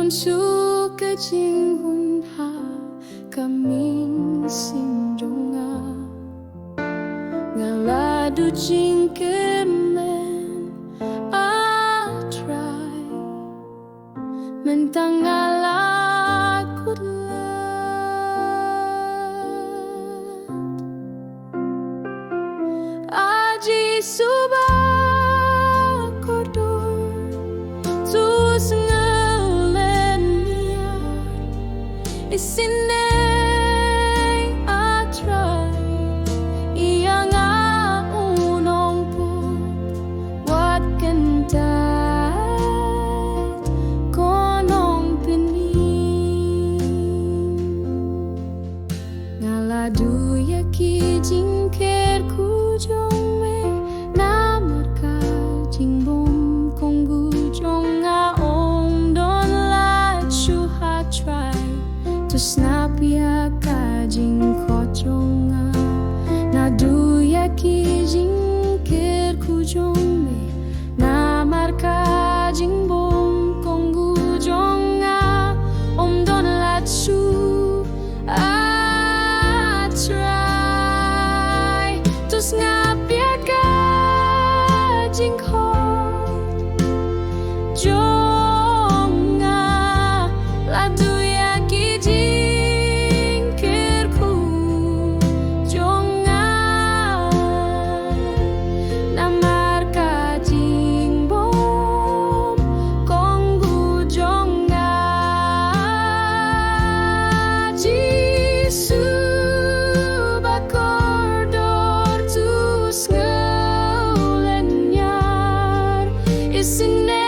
Nun suka jing hun ha kamin sinjonga ngaladu jing kemen I try mentang ngalakut aji subah kotor tus ngelenia isine I try ia nga unong po wat kentat konong pening ngaladu yaki jingker ku jong me namar ka jingbom konggu jong nga ong don la chu ha try to snap ya ka jing ko jong nga na du ya ki jing ker ku jong me namar ka jingbom konggu jong nga ong don la chu I try to snap ya ka jing ko jong nga la du ya ki jing ker ku jong nga namar ka jing bom kong gu jong nga jisu bakordor tus ngelanyar isine